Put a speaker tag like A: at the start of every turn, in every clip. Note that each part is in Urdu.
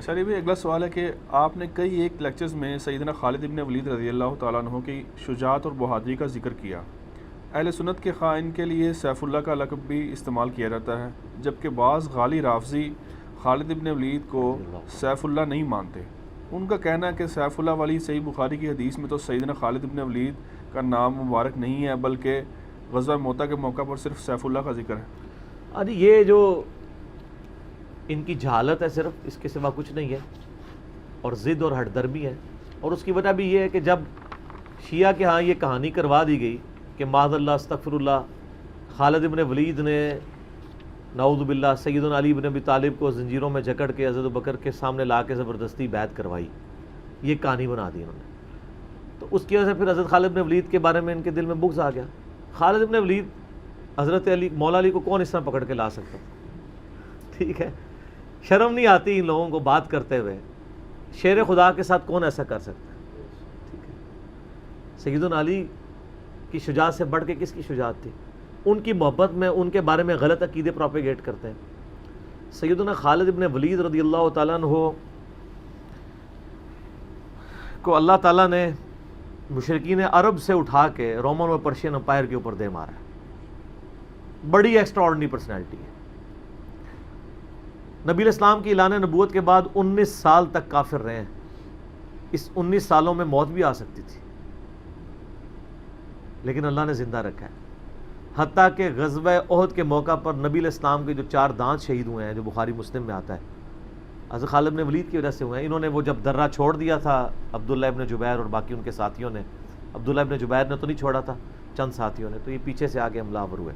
A: چلیے بھائی، اگلا سوال ہے کہ آپ نے کئی ایک لیکچرز میں سیدنا خالد ابن ولید رضی اللہ تعالیٰ عنہ کی شجاعت اور بہادری کا ذکر کیا۔ اہل سنت کے خائن کے لیے سیف اللہ کا لقب بھی استعمال کیا جاتا ہے، جبکہ بعض غالی رافضی خالد ابن ولید کو سیف اللہ نہیں مانتے۔ ان کا کہنا ہے کہ سیف اللہ والی صحیح بخاری کی حدیث میں تو سیدنا خالد ابن ولید کا نام مبارک نہیں ہے، بلکہ غزوہ موتا کے موقع پر صرف سیف اللہ کا ذکر ہے۔
B: ارے یہ جو ان کی جہالت ہے صرف، اس کے سوا کچھ نہیں ہے، اور ضد اور ہٹ درمی ہے۔ اور اس کی وجہ بھی یہ ہے کہ جب شیعہ کے ہاں یہ کہانی کروا دی گئی کہ معاذ اللہ استغفر اللہ، خالد ابن ولید نے نعوذ باللہ سیدنا علی بن ابی طالب کو زنجیروں میں جکڑ کے حضرت بکر کے سامنے لا کے زبردستی بیعت کروائی، یہ کہانی بنا دی انہوں نے، تو اس کی وجہ سے پھر حضرت خالد ابن ولید کے بارے میں ان کے دل میں بغض آ گیا۔ خالد ابن ولید حضرت علی مولا علی کو کون اس طرح پکڑ کے لا سکتا؟ ٹھیک ہے، شرم نہیں آتی ان لوگوں کو بات کرتے ہوئے؟ شیر خدا کے ساتھ کون ایسا کر سکتا ہے؟ ٹھیک ہے، سیدنا علی کی شجاعت سے بڑھ کے کس کی شجاعت تھی؟ ان کی محبت میں ان کے بارے میں غلط عقیدے پروپیگیٹ کرتے ہیں۔ سیدنا خالد ابن ولید رضی اللہ تعالیٰ عنہ کو اللہ تعالیٰ نے مشرکین عرب سے اٹھا کے رومن اور پرشین امپائر کے اوپر دے مارا ہے۔ بڑی ایکسٹراڈنری پرسنالٹی ہے۔ نبی علیہ السلام کی اعلان نبوت کے بعد 19 سال تک کافر رہے ہیں۔ اس 19 سالوں میں موت بھی آ سکتی تھی، لیکن اللہ نے زندہ رکھا ہے۔ حتیٰ کہ غزوہ احد کے موقع پر نبی علیہ السلام کے جو 4 دانت شہید ہوئے ہیں، جو بخاری مسلم میں آتا ہے، حضرت خالد بن ولید کی وجہ سے ہوئے ہیں۔ انہوں نے وہ جب درہ چھوڑ دیا تھا عبداللہ ابن جبیر اور باقی ان کے ساتھیوں نے، عبداللہ ابن جبیر نے تو نہیں چھوڑا تھا، چند ساتھیوں نے، تو یہ پیچھے سے آگے حملہ آور ہوئے،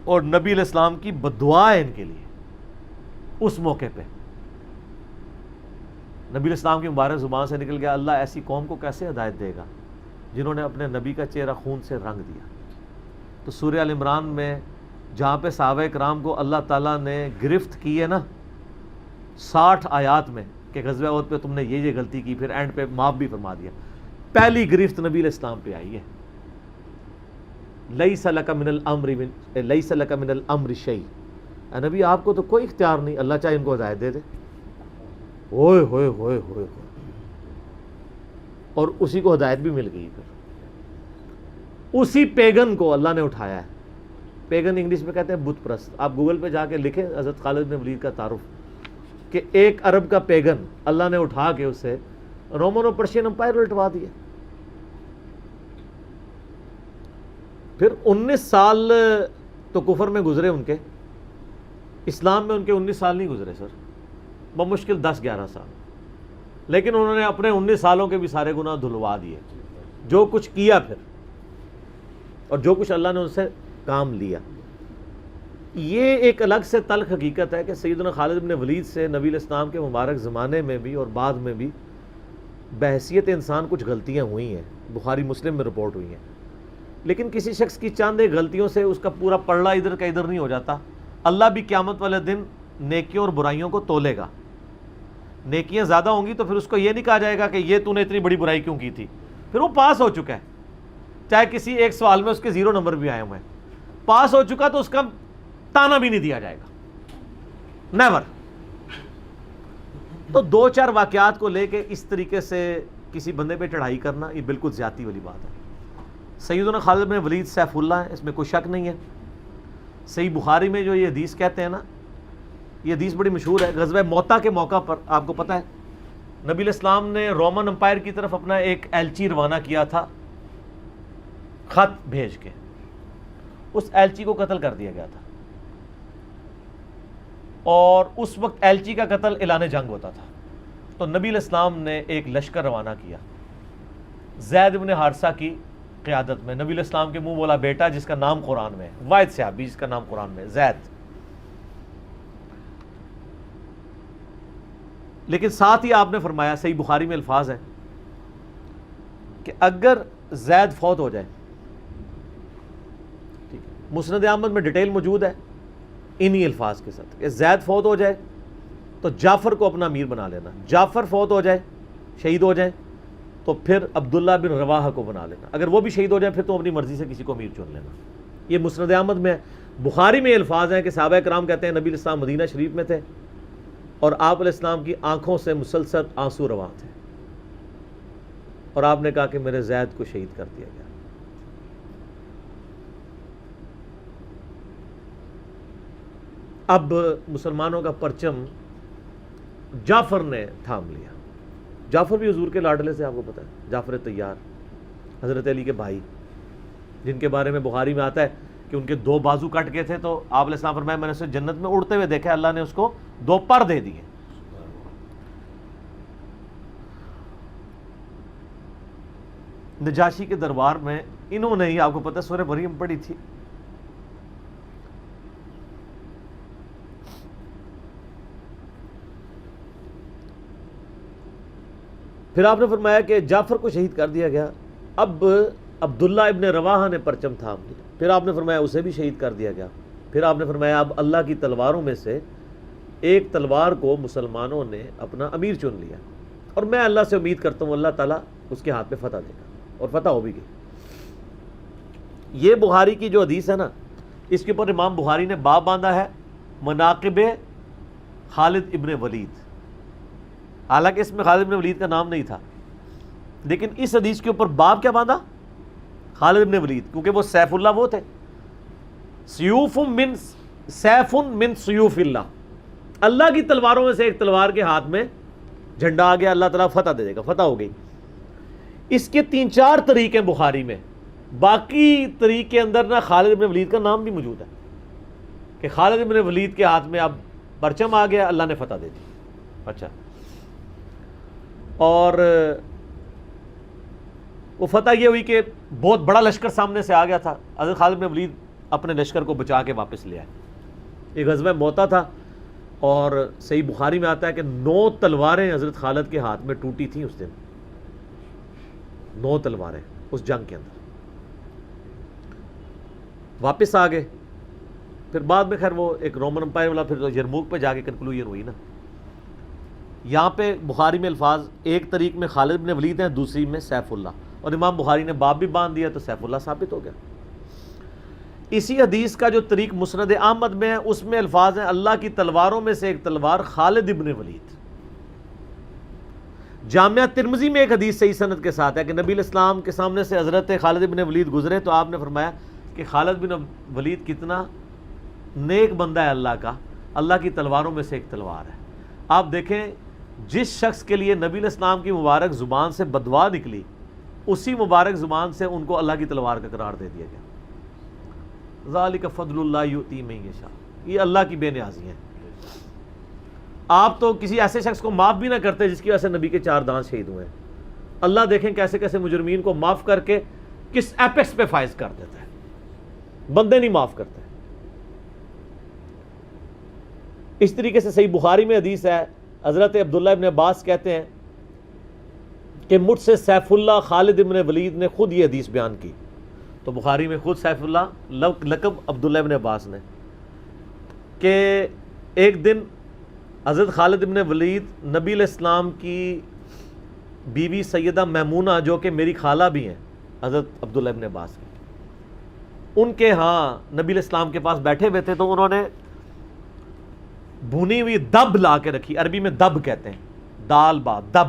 B: اور نبی علیہ السلام کی بددعا ہے ان کے لیے۔ اس موقع پہ نبی علیہ السلام کی مبارک زبان سے نکل گیا، اللہ ایسی قوم کو کیسے ہدایت دے گا جنہوں نے اپنے نبی کا چہرہ خون سے رنگ دیا۔ تو سورہ ال عمران میں جہاں پہ صحابہ کرام کو اللہ تعالیٰ نے گرفت کی ہے نا 60 آیات میں کہ غزوہ احد پہ تم نے یہ غلطی کی، پھر اینڈ پہ معاف بھی فرما دیا، پہلی گرفت نبی علیہ السلام پہ آئی ہے، لیس لک من الامر شیء، اے نبی آپ کو تو کوئی اختیار نہیں، اللہ چاہے ان کو ہدایت دے دے۔ ہوئے ہوئے ہوئے ہوئے، اور اسی کو ہدایت بھی مل گئی۔ پھر اسی پیگن کو اللہ نے اٹھایا ہے۔ پیگن انگلش میں کہتے ہیں بت پرست۔ آپ گوگل پہ جا کے لکھیں حضرت خالد بن ولید کا تعارف، کہ ایک عرب کا پیگن اللہ نے اٹھا کے اسے رومن اور پرشین امپائر الٹوا دیا۔ پھر 19 سال تو کفر میں گزرے ان کے، اسلام میں ان کے 19 سال نہیں گزرے سر، بمشکل 10-11 سال، لیکن انہوں نے اپنے 19 سالوں کے بھی سارے گناہ دھلوا دیے، جو کچھ کیا پھر، اور جو کچھ اللہ نے ان سے کام لیا۔ یہ ایک الگ سے تلخ حقیقت ہے کہ سیدنا خالد بن ولید سے نبی علیہ السلام کے مبارک زمانے میں بھی اور بعد میں بھی بحیثیت انسان کچھ غلطیاں ہوئی ہیں، بخاری مسلم میں رپورٹ ہوئی ہیں، لیکن کسی شخص کی چند ایک غلطیوں سے اس کا پورا پلڑا ادھر کا ادھر نہیں ہو جاتا۔ اللہ بھی قیامت والے دن نیکیوں اور برائیوں کو تولے گا۔ نیکیاں زیادہ ہوں گی تو پھر اس کو یہ نہیں کہا جائے گا کہ یہ تو نے اتنی بڑی برائی کیوں کی تھی، پھر وہ پاس ہو چکا ہے، چاہے کسی ایک سوال میں اس کے 0 نمبر بھی آئے ہوئے ہیں، پاس ہو چکا تو اس کا تانا بھی نہیں دیا جائے گا، نیور۔ تو 2-4 واقعات کو لے کے اس طریقے سے کسی بندے پہ چڑھائی کرنا یہ بالکل زیادتی والی بات ہے۔ سیدنا خالد بن ولید سیف اللہ ہے، اس میں کوئی شک نہیں ہے۔ صحیح بخاری میں جو یہ حدیث کہتے ہیں نا، یہ حدیث بڑی مشہور ہے۔ غزوہ موتا کے موقع پر آپ کو پتہ ہے نبی علیہ السلام نے رومن امپائر کی طرف اپنا ایک ایلچی روانہ کیا تھا، خط بھیج کے، اس ایلچی کو قتل کر دیا گیا تھا، اور اس وقت ایلچی کا قتل اعلان جنگ ہوتا تھا۔ تو نبی علیہ السلام نے ایک لشکر روانہ کیا زید بن حارثہ کی قیادت میں، نبی علیہ السلام کے منہ بولا بیٹا جس کا نام قرآن میں ہے، واحد صحابی جس کا نام قرآن میں ہے، زید۔ لیکن ساتھ ہی آپ نے فرمایا، صحیح بخاری میں الفاظ ہے کہ اگر زید فوت ہو جائے، ٹھیک ہے، مسند احمد میں ڈیٹیل موجود ہے انہی الفاظ کے ساتھ، کہ زید فوت ہو جائے تو جعفر کو اپنا امیر بنا لینا، جعفر فوت ہو جائے، شہید ہو جائیں، تو پھر عبداللہ بن رواحہ کو بنا لینا، اگر وہ بھی شہید ہو جائیں پھر تو اپنی مرضی سے کسی کو امیر چن لینا۔ یہ مسند احمد میں ہے۔ بخاری میں الفاظ ہیں کہ صحابہ کرام کہتے ہیں نبی علیہ السلام مدینہ شریف میں تھے، اور آپ علیہ السلام کی آنکھوں سے مسلسل آنسو رواں تھے، اور آپ نے کہا کہ میرے زید کو شہید کر دیا گیا۔ اب مسلمانوں کا پرچم جعفر نے تھام لیا۔ جعفر بھی حضور کے لاڈلے سے، آپ کو پتہ ہے، جعفر طیار، حضرت علی کے بھائی، جن کے بارے میں بخاری میں آتا ہے کہ ان کے 2 بازو کٹ گئے تھے، تو آپ علیہ السلام فرمایا میں نے اسے جنت میں اڑتے ہوئے دیکھا، اللہ نے اس کو 2 پر دے دیے۔ نجاشی کے دربار میں انہوں نے ہی، آپ کو پتہ ہے، سورہ مریم پڑھی تھی۔ پھر آپ نے فرمایا کہ جعفر کو شہید کر دیا گیا، اب عبداللہ ابن رواحہ نے پرچم تھام لیا، پھر آپ نے فرمایا اسے بھی شہید کر دیا گیا، پھر آپ نے فرمایا اب اللہ کی تلواروں میں سے ایک تلوار کو مسلمانوں نے اپنا امیر چن لیا، اور میں اللہ سے امید کرتا ہوں اللہ تعالیٰ اس کے ہاتھ میں فتح دے گا، اور فتح ہو بھی گئی۔ یہ بخاری کی جو حدیث ہے نا، اس کے اوپر امام بخاری نے باب باندھا ہے مناقب خالد ابن ولید، حالانکہ اس میں خالد ابن ولید کا نام نہیں تھا، لیکن اس حدیث کے اوپر باب کیا باندھا؟ خالد ابن ولید، کیونکہ وہ سیف اللہ وہ تھے، سیوف من سیوف اللہ، اللہ کی تلواروں میں سے ایک تلوار کے ہاتھ میں جھنڈا آ گیا، اللہ تعالیٰ فتح دے دے گا، فتح ہو گئی۔ اس کے 3-4 طریقے بخاری میں، باقی طریق کے اندر نا خالد ابن ولید کا نام بھی موجود ہے کہ خالد ابن ولید کے ہاتھ میں اب پرچم آ گیا، اللہ نے فتح دے دی۔ اچھا، اور وہ فتح یہ ہوئی کہ بہت بڑا لشکر سامنے سے آ گیا تھا، حضرت خالد بن ولید اپنے لشکر کو بچا کے واپس لے آئے۔ ایک غزوہ موتا تھا، اور صحیح بخاری میں آتا ہے کہ 9 تلواریں حضرت خالد کے ہاتھ میں ٹوٹی تھیں اس دن، 9 تلواریں اس جنگ کے اندر، واپس آ گئے۔ پھر بعد میں خیر وہ ایک رومن امپائر والا پھر یرموک پہ جا کے کنکلوژن ہوئی نا۔ یہاں پہ بخاری میں الفاظ ایک طریق میں خالد بن ولید ہیں، دوسری میں سیف اللہ، اور امام بخاری نے باب بھی باندھ دیا تو سیف اللہ ثابت ہو گیا۔ اسی حدیث کا جو طریق مسند احمد میں ہے، اس میں الفاظ ہیں اللہ کی تلواروں میں سے ایک تلوار خالد ابن ولید۔ جامعہ ترمذی میں ایک حدیث صحیح سند کے ساتھ ہے کہ نبی علیہ السلام کے سامنے سے حضرت خالد ابن ولید گزرے تو آپ نے فرمایا کہ خالد بن ولید کتنا نیک بندہ ہے اللہ کا، اللہ کی تلواروں میں سے ایک تلوار ہے۔ آپ دیکھیں جس شخص کے لیے نبی علیہ السلام کی مبارک زبان سے بددعا نکلی، اسی مبارک زبان سے ان کو اللہ کی تلوار کا قرار دے دیا گیا۔ ذالک فضل اللہ یؤتی من یشاء، یہ اللہ کی بے نیازی ہے۔ آپ تو کسی ایسے شخص کو معاف بھی نہ کرتے جس کی وجہ سے نبی کے 4 دانت شہید ہوئے ہیں، اللہ دیکھیں کیسے کیسے مجرمین کو معاف کر کے کس ایپیکس پہ فائز کر دیتا ہے، بندے نہیں معاف کرتے۔ اس طریقے سے صحیح بخاری میں حدیث ہے، حضرت عبداللہ ابن عباس کہتے ہیں کہ مجھ سے سیف اللہ خالد ابن ولید نے خود یہ حدیث بیان کی، تو بخاری میں خود سیف اللہ لقب عبداللہ ابن عباس نے، کہ ایک دن حضرت خالد ابن ولید نبی علیہ السلام کی بیوی سیدہ میمونہ جو کہ میری خالہ بھی ہیں حضرت عبداللہ ابن عباس کی، ان کے ہاں نبی علیہ السلام کے پاس بیٹھے ہوئے تھے، تو انہوں نے بھونی ہوئی دب لا کے رکھی، عربی میں دب کہتے ہیں، دال با دب،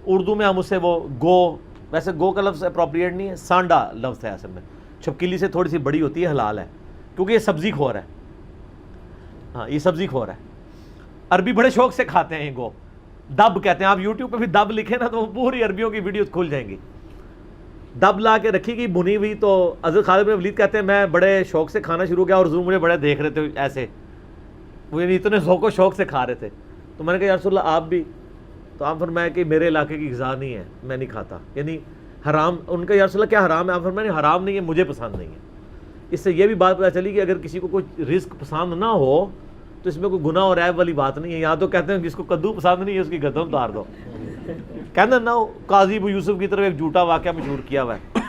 B: اردو میں ہم اسے وہ گو، ویسے گو کا لفظ اپروپریٹ نہیں ہے، سانڈا لفظ ہے اصل میں، چھپکلی سے تھوڑی سی بڑی ہوتی ہے، حلال ہے کیونکہ یہ سبزی خور ہے، ہاں یہ سبزی خور ہے، عربی بڑے شوق سے کھاتے ہیں یہ گو، دب کہتے ہیں۔ آپ یوٹیوب پہ بھی دب لکھیں نا تو وہ پوری عربیوں کی ویڈیوز کھل جائیں گی۔ دب لا کے رکھی گئی بھنی ہوئی، تو حضرت خالد بن ولید کہتے ہیں میں بڑے شوق سے کھانا شروع کیا، اور حضور مجھے بڑے دیکھ رہے تھے ایسے، وہ یعنی اتنے ذوق و شوق سے کھا رہے تھے، تو میں نے کہا یا رسول اللہ آپ بھی، تو آپ فرمایا کہ میرے علاقے کی غذا نہیں ہے، میں نہیں کھاتا، یعنی حرام۔ ان کا یا رسول اللہ کیا حرام ہے؟ آپ فرمایا نہیں حرام نہیں ہے، مجھے پسند نہیں ہے۔ اس سے یہ بھی بات پتہ چلی کہ اگر کسی کو کوئی رزق پسند نہ ہو تو اس میں کوئی گناہ اور عیب والی بات نہیں ہے۔ یہاں تو کہتے ہیں جس کو کدو پسند نہیں ہے اس کی گردن اتار دو، کہنا نہ قاضی ابو یوسف کی طرف ایک جھوٹا واقعہ مشہور کیا ہوا ہے،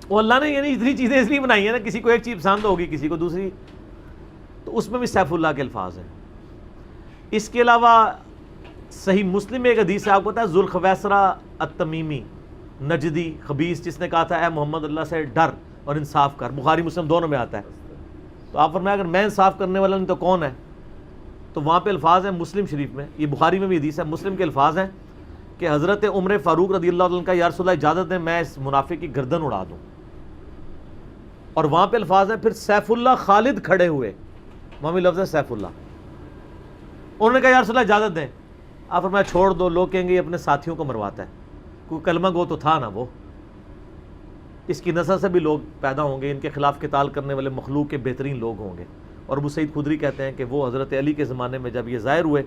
B: وہ اللہ نے یعنی اتنی چیزیں اس لیے بنائی ہیں نا، کسی کو ایک چیز پسند ہوگی کسی کو دوسری، تو اس میں بھی سیف اللہ کے الفاظ ہیں۔ اس کے علاوہ صحیح مسلم میں ایک حدیث ہے، آپ کو پتا ہے ذوالخویسرہ التمیمی نجدی خبیث جس نے کہا تھا اے محمد اللہ سے ڈر اور انصاف کر، بخاری مسلم دونوں میں آتا ہے، تو آپ فرمایا اگر میں انصاف کرنے والا نہیں تو کون ہے؟ تو وہاں پہ الفاظ ہیں مسلم شریف میں، یہ بخاری میں بھی حدیث ہے، مسلم کے الفاظ ہیں کہ حضرت عمر فاروق رضی اللہ عنہ کا یا رسول اللہ اجازت دیں میں اس منافق کی گردن اڑا دوں، اور وہاں پہ الفاظ ہیں پھر سیف اللہ خالد کھڑے ہوئے، وہاں بھی لفظ ہے سیف اللہ، انہوں نے کہا یا رسول اللہ اجازت دیں، آپ فرمایا چھوڑ دو، لوگ کہیں گے یہ اپنے ساتھیوں کو مرواتا ہے، کوئی کلمہ گو تو تھا نا وہ، اس کی نسل سے بھی لوگ پیدا ہوں گے، ان کے خلاف قتال کرنے والے مخلوق کے بہترین لوگ ہوں گے۔ اور ابو سعید خدری کہتے ہیں کہ وہ حضرت علی کے زمانے میں جب یہ ظاہر ہوئے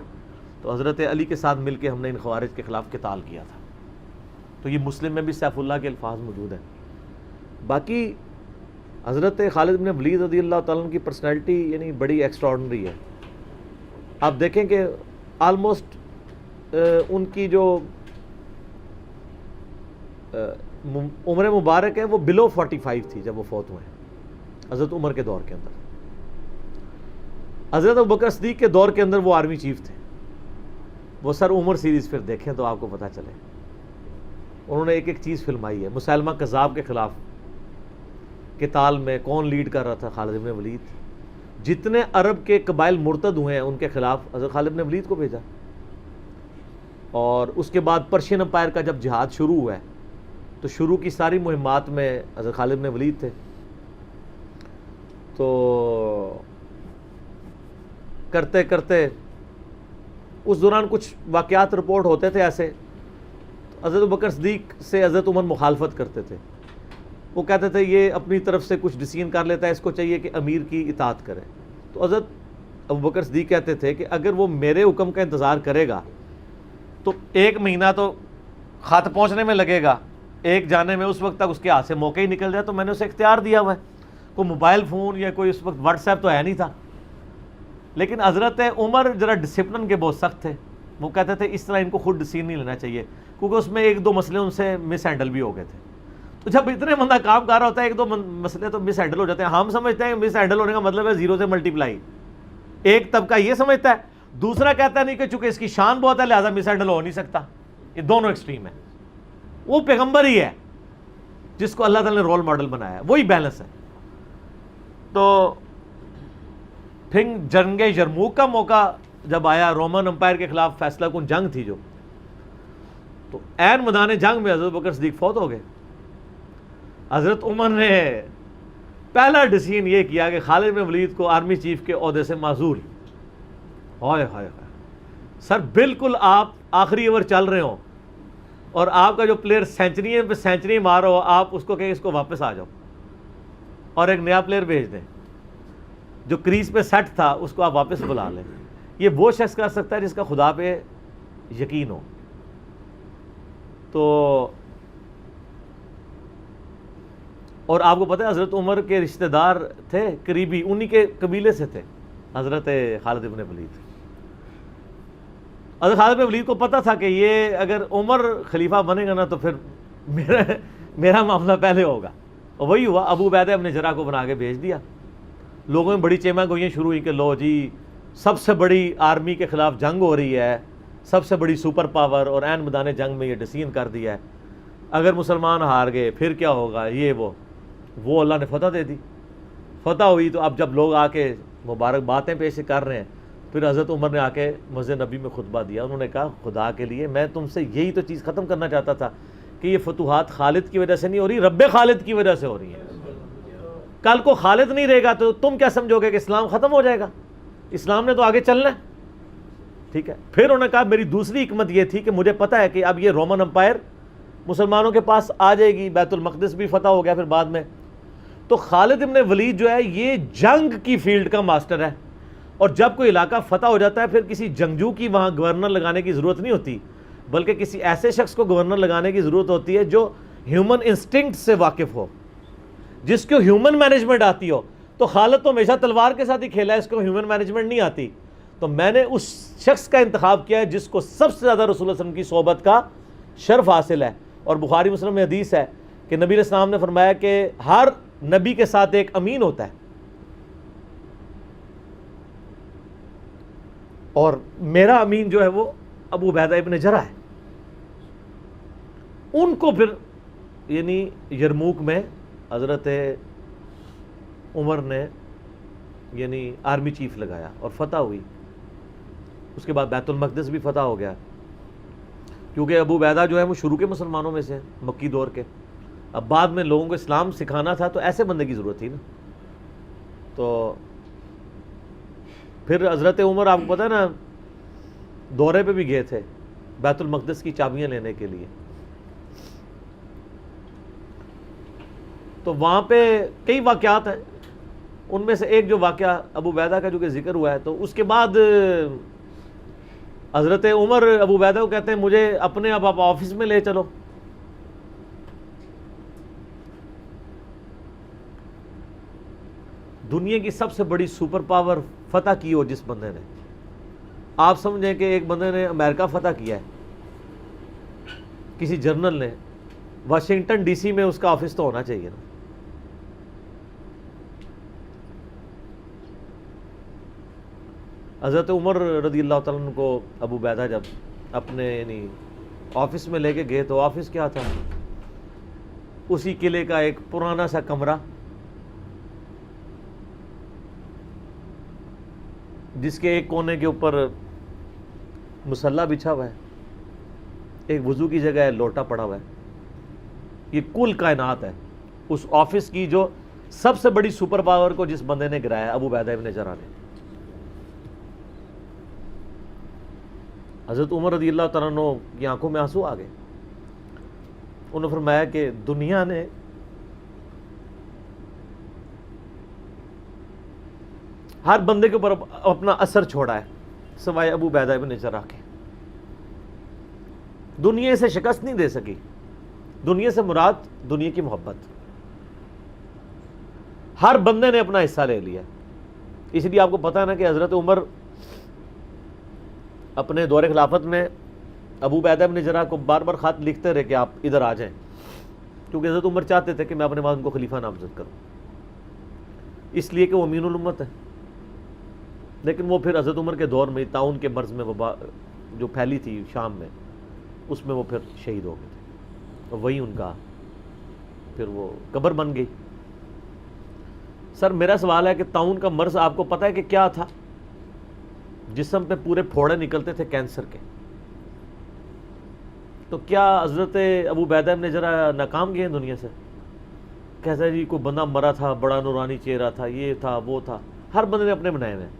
B: تو حضرت علی کے ساتھ مل کے ہم نے ان خوارج کے خلاف قتال کیا تھا۔ تو یہ مسلم میں بھی سیف اللہ کے الفاظ موجود ہیں۔ باقی حضرت خالد بن ولید رضی اللہ تعالیٰ عنہ کی پرسنالٹی یعنی بڑی ایکسٹراڈنری ہے۔ آپ دیکھیں کہ آلموسٹ ان کی جو عمر مبارک ہے وہ بلو 45 تھی جب وہ فوت ہوئے ہیں، حضرت عمر کے دور کے اندر۔ حضرت ابوبکر صدیق کے دور کے اندر وہ آرمی چیف تھے۔ وہ سر عمر سیریز پھر دیکھیں تو آپ کو پتہ چلے، انہوں نے ایک ایک چیز فلمائی ہے۔ مسلمہ کذاب کے خلاف قتال میں کون لیڈ کر رہا تھا؟ خالد بن ولید۔ جتنے عرب کے قبائل مرتد ہوئے ہیں ان کے خلاف حضرت خالد بن ولید کو بھیجا، اور اس کے بعد پرشین امپائر کا جب جہاد شروع ہوا ہے تو شروع کی ساری مہمات میں حضرت خالد بن ولید تھے۔ تو کرتے کرتے اس دوران کچھ واقعات رپورٹ ہوتے تھے ایسے، حضرت ابوبکر صدیق سے حضرت عمر مخالفت کرتے تھے، وہ کہتے تھے یہ اپنی طرف سے کچھ ڈیسیژن کر لیتا ہے، اس کو چاہیے کہ امیر کی اطاعت کرے۔ تو حضرت ابوبکر صدیق کہتے تھے کہ اگر وہ میرے حکم کا انتظار کرے گا تو 1 مہینہ تو خط پہنچنے میں لگے گا، ایک جانے میں، اس وقت تک اس کے ہاتھ سے موقع ہی نکل جائے۔ تو میں نے اسے اختیار دیا ہوا ہے، کوئی موبائل فون یا کوئی اس وقت واٹس ایپ تو ہے نہیں تھا، لیکن حضرت عمر ذرا ڈسپلن کے بہت سخت تھے۔ وہ کہتے تھے اس طرح ان کو خود ڈیسیژن نہیں لینا چاہیے، کیونکہ اس میں 1-2 مسئلے ان سے مس ہینڈل بھی ہو گئے تھے۔ تو جب اتنے بندہ کام کر رہا ہوتا ہے 1-2 مسئلے تو مس ہینڈل ہو جاتے ہیں۔ ہم سمجھتے ہیں مس ہینڈل ہونے کا مطلب ہے 0 سے ملٹیپلائی، ایک طبقہ یہ سمجھتا ہے، دوسرا کہتا ہے نہیں کہ چونکہ اس کی شان بہت ہے لہٰذا مس ہینڈل ہو نہیں سکتا۔ یہ دونوں ایکسٹریم ہیں۔ وہ پیغمبر ہی ہے جس کو اللہ تعالیٰ نے رول ماڈل بنایا ہے، وہی بیلنس ہے۔ تو پھر جنگ یرموک کا موقع جب آیا، رومن امپائر کے خلاف فیصلہ کن جنگ تھی جو، تو عین میدان جنگ میں حضرت بکر صدیق فوت ہو گئے۔ حضرت عمر نے پہلا ڈیسیژن یہ کیا کہ خالد بن ولید کو آرمی چیف کے عہدے سے معزول۔ ہائے ہائے ہائے سر، بالکل آپ آخری اوور چل رہے ہوں اور آپ کا جو پلیئر سینچری پہ سینچری مار رہا ہو، آپ اس کو کہیں اس کو واپس آ جاؤ اور ایک نیا پلیئر بھیج دیں، جو کریز پہ سیٹ تھا اس کو آپ واپس بلا لیں۔ یہ وہ شخص کر سکتا ہے جس کا خدا پہ یقین ہو۔ تو اور آپ کو پتہ ہے حضرت عمر کے رشتہ دار تھے قریبی، انہی کے قبیلے سے تھے حضرت خالد بن ولید۔ حضرت خالد بن ولید کو پتہ تھا کہ یہ اگر عمر خلیفہ بنے گا نا تو پھر میرا معاملہ پہلے ہوگا، اور وہی ہوا۔ ابو عبیدہ ابن جراح کو بنا کے بھیج دیا۔ لوگوں میں بڑی چیمہ گوئیاں شروع ہوئی کہ لو جی سب سے بڑی آرمی کے خلاف جنگ ہو رہی ہے، سب سے بڑی سپر پاور، اور عین میدان جنگ میں یہ ڈیسیژن کر دیا ہے، اگر مسلمان ہار گئے پھر کیا ہوگا، یہ وہ اللہ نے فتح دے دی۔ فتح ہوئی تو اب جب لوگ آ کے مبارک باتیں پیش کر رہے ہیں، پھر حضرت عمر نے آ کے مسجد نبی میں خطبہ دیا۔ انہوں نے کہا خدا کے لیے میں تم سے یہی تو چیز ختم کرنا چاہتا تھا کہ یہ فتوحات خالد کی وجہ سے نہیں ہو رہی، رب خالد کی وجہ سے ہو رہی ہیں۔ کل کو خالد نہیں رہے گا تو تم کیا سمجھو گے کہ اسلام ختم ہو جائے گا؟ اسلام نے تو آگے چلنا ہے، ٹھیک ہے۔ پھر انہوں نے کہا میری دوسری حکمت یہ تھی کہ مجھے پتہ ہے کہ اب یہ رومن امپائر مسلمانوں کے پاس آ جائے گی، بیت المقدس بھی فتح ہو گیا پھر بعد میں، تو خالد بن ولید جو ہے یہ جنگ کی فیلڈ کا ماسٹر ہے، اور جب کوئی علاقہ فتح ہو جاتا ہے پھر کسی جنگجو کی وہاں گورنر لگانے کی ضرورت نہیں ہوتی، بلکہ کسی ایسے شخص کو گورنر لگانے کی ضرورت ہوتی ہے جو ہیومن انسٹنکٹ سے واقف ہو، جس کو ہیومن مینجمنٹ آتی ہو۔ تو خالد تو ہمیشہ تلوار کے ساتھ ہی کھیلا ہے، اس کو ہیومن مینجمنٹ نہیں آتی، تو میں نے اس شخص کا انتخاب کیا ہے جس کو سب سے زیادہ رسول اللہ صلی اللہ علیہ وسلم کی صحبت کا شرف حاصل ہے۔ اور بخاری مسلم میں حدیث ہے کہ نبی علیہ السلام نے فرمایا کہ ہر نبی کے ساتھ ایک امین ہوتا ہے، اور میرا امین جو ہے وہ ابو عبیدہ ابن جراح ہے۔ ان کو پھر یعنی یرموک میں حضرت عمر نے یعنی آرمی چیف لگایا اور فتح ہوئی۔ اس کے بعد بیت المقدس بھی فتح ہو گیا، کیونکہ ابو عبیدہ جو ہے وہ شروع کے مسلمانوں میں سے ہیں، مکی دور کے. اب بعد میں لوگوں کو اسلام سکھانا تھا تو ایسے بندے کی ضرورت تھی نا. تو پھر حضرت عمر آپ کو پتہ ہے نا دورے پہ بھی گئے تھے بیت المقدس کی چابیاں لینے کے لیے. تو وہاں پہ کئی واقعات ہیں، ان میں سے ایک جو واقعہ ابو عبیدہ کا جو کہ ذکر ہوا ہے، تو اس کے بعد حضرت عمر ابو عبیدہ کو کہتے ہیں مجھے اپنے اب آپ آفس میں لے چلو. دنیا کی سب سے بڑی سپر پاور فتح کی ہو جس بندے نے، آپ سمجھیں کہ ایک بندے نے امریکہ فتح کیا ہے، کسی جرنل نے، واشنگٹن ڈی سی میں اس کا آفس تو ہونا چاہیے نا. حضرت عمر رضی اللہ تعالیٰ عنہ کو ابو عبیدہ جب اپنے یعنی آفس میں لے کے گئے تو آفس کیا تھا؟ اسی قلعے کا ایک پرانا سا کمرہ جس کے ایک کونے کے اوپر مصلی بچھا ہوا ہے، ایک وضو کی جگہ ہے، لوٹا پڑا ہوا ہے. یہ کل کائنات ہے اس آفس کی جو سب سے بڑی سپر پاور کو جس بندے نے گرایا، ابو عبیدہ ابن جراح نے. حضرت عمر رضی اللہ تعالیٰ عنہ کی آنکھوں میں آنسو آ گئے. انہوں نے فرمایا کہ دنیا نے ہر بندے کے اوپر اپنا اثر چھوڑا ہے سوائے ابو عبیدہ ابن جراح کے. دنیا سے شکست نہیں دے سکی. دنیا سے مراد دنیا کی محبت. ہر بندے نے اپنا حصہ لے لیا. اس لیے آپ کو پتہ ہے نا کہ حضرت عمر اپنے دور خلافت میں ابو عبیدہ ابن جراح کو بار بار خط لکھتے رہے کہ آپ ادھر آ جائیں، کیونکہ حضرت عمر چاہتے تھے کہ میں اپنے بعد ان کو خلیفہ نامزد کروں، اس لیے کہ وہ امین الامت ہے. لیکن وہ پھر حضرت عمر کے دور میں طاعون کے مرض میں وبا جو پھیلی تھی شام میں، اس میں وہ پھر شہید ہو گئے تھے. وہی ان کا پھر وہ قبر بن گئی. سر میرا سوال ہے کہ طاعون کا مرض آپ کو پتہ ہے کہ کیا تھا؟ جسم پہ پورے پھوڑے نکلتے تھے کینسر کے. تو کیا حضرت ابو عبیدہ ابن جراح ناکام گئے ہیں دنیا سے؟ کہتا ہے جی کوئی بندہ مرا تھا، بڑا نورانی چہرہ تھا، یہ تھا وہ تھا. ہر بندے نے اپنے بنائے ہوئے ہیں.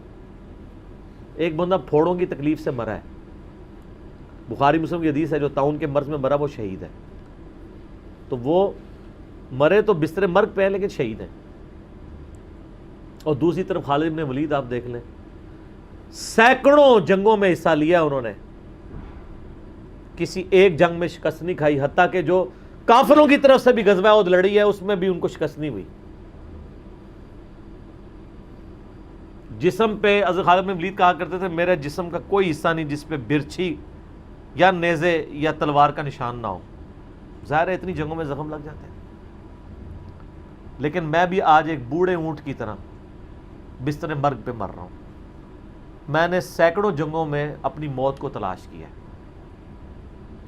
B: ایک بندہ پھوڑوں کی تکلیف سے مرا ہے، بخاری مسلم کی حدیث ہے، جو طاعون کے مرض میں مرا وہ شہید ہے. تو وہ مرے تو بستر مرگ پہ ہے لیکن شہید ہیں. اور دوسری طرف خالد بن ولید آپ دیکھ لیں، سینکڑوں جنگوں میں حصہ لیا انہوں نے، کسی ایک جنگ میں شکست نہیں کھائی، حتیٰ کہ جو کافروں کی طرف سے بھی غزوہ احد لڑی ہے اس میں بھی ان کو شکست نہیں ہوئی. جسم پہ حضرت خالد بن ولید کہا کرتے تھے میرے جسم کا کوئی حصہ نہیں جس پہ برچھی یا نیزے یا تلوار کا نشان نہ ہو. ظاہر ہے اتنی جنگوں میں زخم لگ جاتے ہیں، لیکن میں بھی آج ایک بوڑھے اونٹ کی طرح بستر مرگ پہ مر رہا ہوں. میں نے سینکڑوں جنگوں میں اپنی موت کو تلاش کیا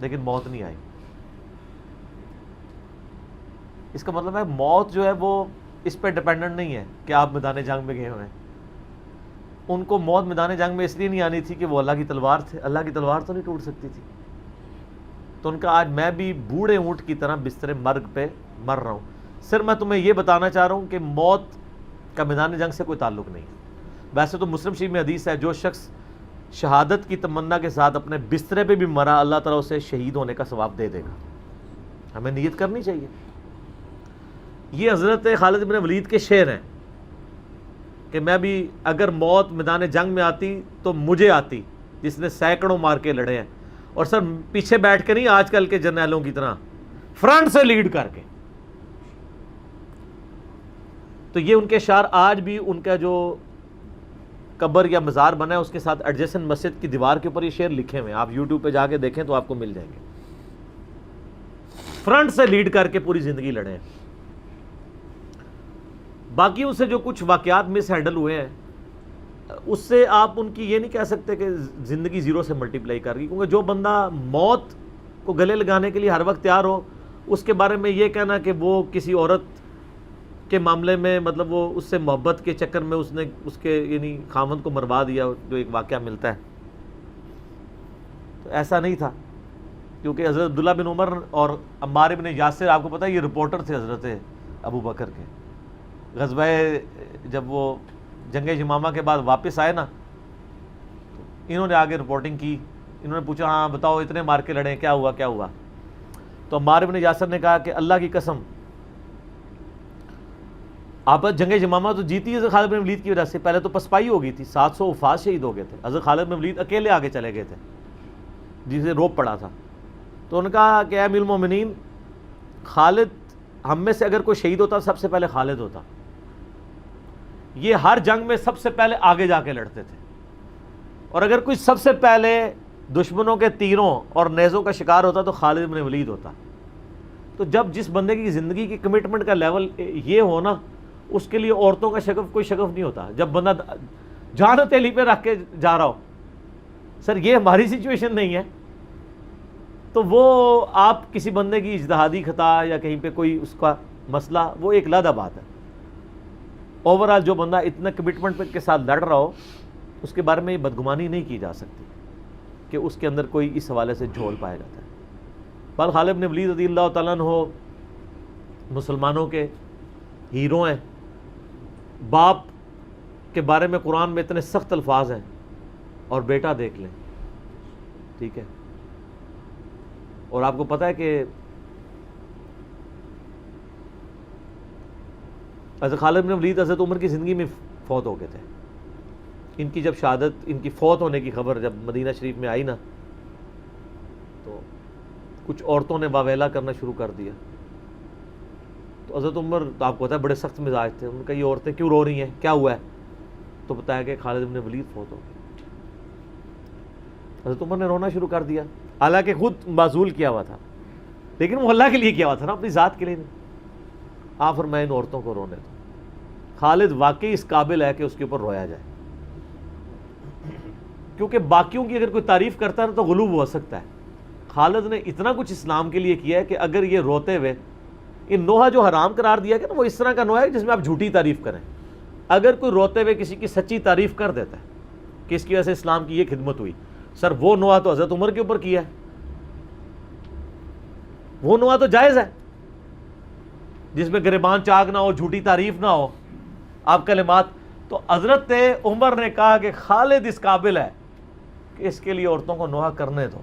B: لیکن موت نہیں آئی. اس کا مطلب ہے موت جو ہے وہ اس پہ ڈیپینڈنٹ نہیں ہے کہ آپ میدان جنگ میں گئے ہوئے ہیں. ان کو موت میدان جنگ میں اس لیے نہیں آنی تھی کہ وہ اللہ کی تلوار تھے. اللہ کی تلوار تو نہیں ٹوٹ سکتی تھی. تو ان کا آج میں بھی بوڑھے اونٹ کی طرح بستر مرگ پہ مر رہا ہوں. صرف میں تمہیں یہ بتانا چاہ رہا ہوں کہ موت کا میدان جنگ سے کوئی تعلق نہیں. ویسے تو مسلم شریف میں حدیث ہے جو شخص شہادت کی تمنا کے ساتھ اپنے بسترے پہ بھی مرا اللہ تعالیٰ اسے شہید ہونے کا ثواب دے دے گا. ہمیں نیت کرنی چاہیے. یہ حضرت خالد بن ولید کے شعر ہیں کہ میں بھی اگر موت میدان جنگ میں آتی تو مجھے آتی جس نے سینکڑوں مار کے لڑے ہیں. اور سر پیچھے بیٹھ کے نہیں آج کل کے جرنیلوں کی طرح، فرنٹ سے لیڈ کر کے. تو یہ ان کے اشعار آج بھی ان کا جو قبر یا مزار بنا ہے اس کے ساتھ ایڈجسنٹ مسجد کی دیوار کے اوپر یہ شعر لکھے ہوئے ہیں. آپ یوٹیوب پہ جا کے دیکھیں تو آپ کو مل جائیں گے. فرنٹ سے لیڈ کر کے پوری زندگی لڑے ہیں. باقی ان سے جو کچھ واقعات مس ہینڈل ہوئے ہیں اس سے آپ ان کی یہ نہیں کہہ سکتے کہ زندگی زیرو سے ملٹیپلائی کر گئی، کیونکہ جو بندہ موت کو گلے لگانے کے لیے ہر وقت تیار ہو اس کے بارے میں یہ کہنا کہ وہ کسی عورت کے معاملے میں مطلب وہ اس سے محبت کے چکر میں اس نے اس کے یعنی خاوند کو مروا دیا، جو ایک واقعہ ملتا ہے تو ایسا نہیں تھا، کیونکہ حضرت عبداللہ بن عمر اور عمار بن یاسر آپ کو پتہ ہے یہ رپورٹر تھے حضرت ابو بکر کے. غزوہ جب وہ جنگ یمامہ کے بعد واپس آئے نا تو انہوں نے آگے رپورٹنگ کی. انہوں نے پوچھا ہاں بتاؤ اتنے مار کے لڑے کیا ہوا کیا ہوا. تو عمار بن یاسر نے کہا کہ اللہ کی قسم آپ جنگ یمامہ تو جیتی حضرت خالد بن ولید کی وجہ سے. پہلے تو پسپائی ہو گئی تھی، 700 وفات شہید ہو گئے تھے. حضرت خالد بن ولید اکیلے آگے چلے گئے تھے جسے روپ پڑا تھا. تو انہوں نے کہا کہ اے امیر المومنین، خالد ہم میں سے اگر کوئی شہید ہوتا سب سے پہلے خالد ہوتا. یہ ہر جنگ میں سب سے پہلے آگے جا کے لڑتے تھے، اور اگر کوئی سب سے پہلے دشمنوں کے تیروں اور نیزوں کا شکار ہوتا تو خالد بن ولید ہوتا. تو جب جس بندے کی زندگی کی کمٹمنٹ کا لیول یہ ہو نا، اس کے لیے عورتوں کا شگف کوئی شگف نہیں ہوتا. جب بندہ جان ہتھیلی پہ رکھ کے جا رہا ہو، سر یہ ہماری سچویشن نہیں ہے. تو وہ آپ کسی بندے کی اجتہادی خطا یا کہیں پہ کوئی اس کا مسئلہ وہ ایک علیحدہ بات ہے. اوورآل جو بندہ اتنا کمٹمنٹ کے ساتھ لڑ رہا ہو اس کے بارے میں یہ بدگمانی نہیں کی جا سکتی کہ اس کے اندر کوئی اس حوالے سے جھول پایا جاتا ہے. بال خالد بن ولید رضی اللہ تعالیٰ عنہ مسلمانوں کے ہیرو ہیں. باپ کے بارے میں قرآن میں اتنے سخت الفاظ ہیں، اور بیٹا دیکھ لیں، ٹھیک ہے. اور آپ کو پتہ ہے کہ حضرت خالد بن ولید حضرت عمر کی زندگی میں فوت ہو گئے تھے. ان کی جب شہادت، ان کی فوت ہونے کی خبر جب مدینہ شریف میں آئی نا تو کچھ عورتوں نے واویلا کرنا شروع کر دیا. تو حضرت عمر تو آپ کو پتہ ہے بڑے سخت مزاج تھے. ان کا یہ عورتیں کیوں رو رہی ہیں، کیا ہوا ہے؟ تو بتایا کہ خالد بن ولید فوت ہو گئے. حضرت عمر نے رونا شروع کر دیا، حالانکہ خود معزول کیا ہوا تھا، لیکن وہ اللہ کے لیے کیا ہوا تھا نا، اپنی ذات کے لیے نہیں. آپ فرمائیں ان عورتوں کو رونے دو. خالد واقعی اس قابل ہے کہ اس کے اوپر رویا جائے، کیونکہ باقیوں کی اگر کوئی تعریف کرتا ہے نا تو غلوب ہو سکتا ہے. خالد نے اتنا کچھ اسلام کے لیے کیا ہے کہ اگر یہ روتے ہوئے یہ نوحہ جو حرام قرار دیا کہ نا وہ اس طرح کا نوحہ ہے جس میں آپ جھوٹی تعریف کریں. اگر کوئی روتے ہوئے کسی کی سچی تعریف کر دیتا ہے کہ اس کی وجہ سے اسلام کی یہ خدمت ہوئی، سر وہ نوحہ تو حضرت عمر کے اوپر کیا ہے، وہ نوحہ تو جائز ہے جس میں گریبان چاک نہ ہو، جھوٹی تعریف نہ ہو، آپ کلمات. تو حضرت عمر نے کہا کہ خالد اس قابل ہے کہ اس کے لیے عورتوں کو نوحہ کرنے دو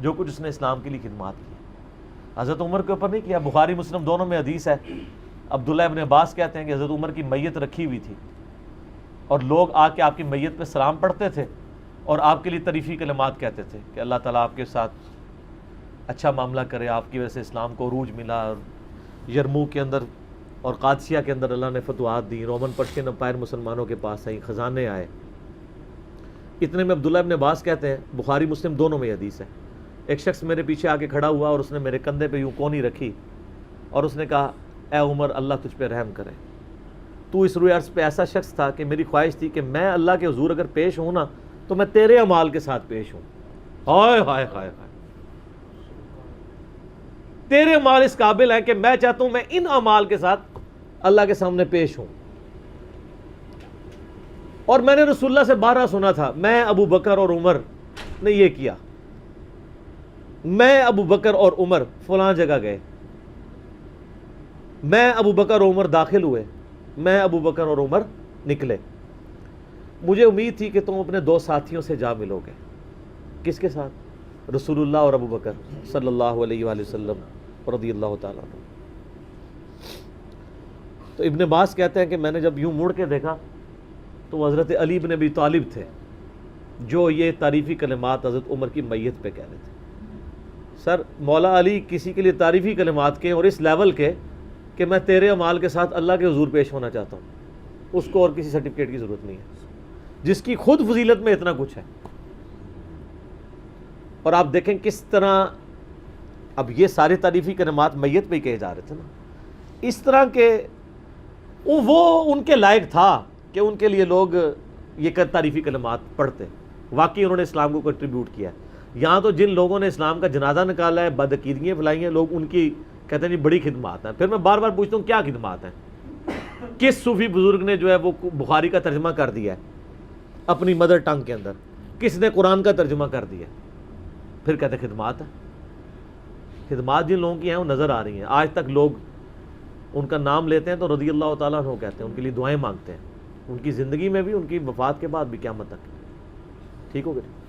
B: جو کچھ اس نے اسلام کے لیے خدمات کی. حضرت عمر کے اوپر نہیں کیا. بخاری مسلم دونوں میں حدیث ہے، عبداللہ ابن عباس کہتے ہیں کہ حضرت عمر کی میت رکھی ہوئی تھی اور لوگ آ کے آپ کی میت پہ سلام پڑھتے تھے اور آپ کے لیے تعریفی کلمات کہتے تھے کہ اللہ تعالیٰ آپ کے ساتھ اچھا معاملہ کرے، آپ کی وجہ سے اسلام کو عروج ملا، یرموک کے اندر اور قادسیہ کے اندر اللہ نے فتوحات دی، رومن پرشین امپائر مسلمانوں کے پاس آئی، خزانے آئے. اتنے میں عبداللہ ابن عباس کہتے ہیں، بخاری مسلم دونوں میں حدیث ہے، ایک شخص میرے پیچھے آ کے کھڑا ہوا اور اس نے میرے کندھے پہ یوں کونی رکھی اور اس نے کہا اے عمر اللہ تجھ پہ رحم کرے، تو اس روئے عرض پہ ایسا شخص تھا کہ میری خواہش تھی کہ میں اللہ کے حضور اگر پیش ہوں نا تو میں تیرے اعمال کے ساتھ پیش ہوں. ہائے ہائے ہائے ہائے، تیرے اعمال اس قابل ہے کہ میں چاہتا ہوں میں ان اعمال کے ساتھ اللہ کے سامنے پیش ہوں. اور میں نے رسول اللہ سے بارہا سنا تھا، میں ابو بکر اور عمر نے یہ کیا، میں ابو بکر اور عمر فلاں جگہ گئے، میں ابو بکر اور عمر داخل ہوئے، میں ابو بکر اور عمر نکلے. مجھے امید تھی کہ تم اپنے دو ساتھیوں سے جا ملو گے. کس کے ساتھ؟ رسول اللہ اور ابو بکر صلی اللہ علیہ وآلہ وسلم رضی اللہ تعالیٰ عنہ. تو ابن عباس کہتے ہیں کہ میں نے جب یوں مڑ کے دیکھا تو وہ حضرت علی بن ابی طالب تھے جو یہ تعریفی کلمات حضرت عمر کی میت پہ کہہ رہے تھے. سر مولا علی کسی کے لیے تعریفی کلمات کے اور اس لیول کے کہ میں تیرے اعمال کے ساتھ اللہ کے حضور پیش ہونا چاہتا ہوں، اس کو اور کسی سرٹیفکیٹ کی ضرورت نہیں ہے، جس کی خود فضیلت میں اتنا کچھ ہے. اور آپ دیکھیں کس طرح اب یہ سارے تعریفی کلمات میت پہ ہی کہے جا رہے تھے نا، اس طرح کے وہ ان کے لائق تھا کہ ان کے لیے لوگ یہ تعریفی کلمات پڑھتے. واقعی انہوں نے اسلام کو کنٹریبیوٹ کیا ہے. یہاں تو جن لوگوں نے اسلام کا جنازہ نکالا ہے، بدعقیدگیاں پھیلائی ہیں، لوگ ان کی کہتے ہیں جی بڑی خدمات ہیں. پھر میں بار بار پوچھتا ہوں کیا خدمات ہیں؟ کس صوفی بزرگ نے جو ہے وہ بخاری کا ترجمہ کر دیا ہے اپنی مدر ٹنگ کے اندر؟ کس نے قرآن کا ترجمہ کر دیا؟ پھر کہتے خدمات ہے. خدمات جن لوگوں کی ہیں وہ نظر آ رہی ہیں. آج تک لوگ ان کا نام لیتے ہیں تو رضی اللہ تعالیٰ عنہ کہتے ہیں, ان کے لیے دعائیں مانگتے ہیں, ان کی زندگی میں بھی, ان کی وفات کے بعد بھی, قیامت تک. ٹھیک ہو گیا.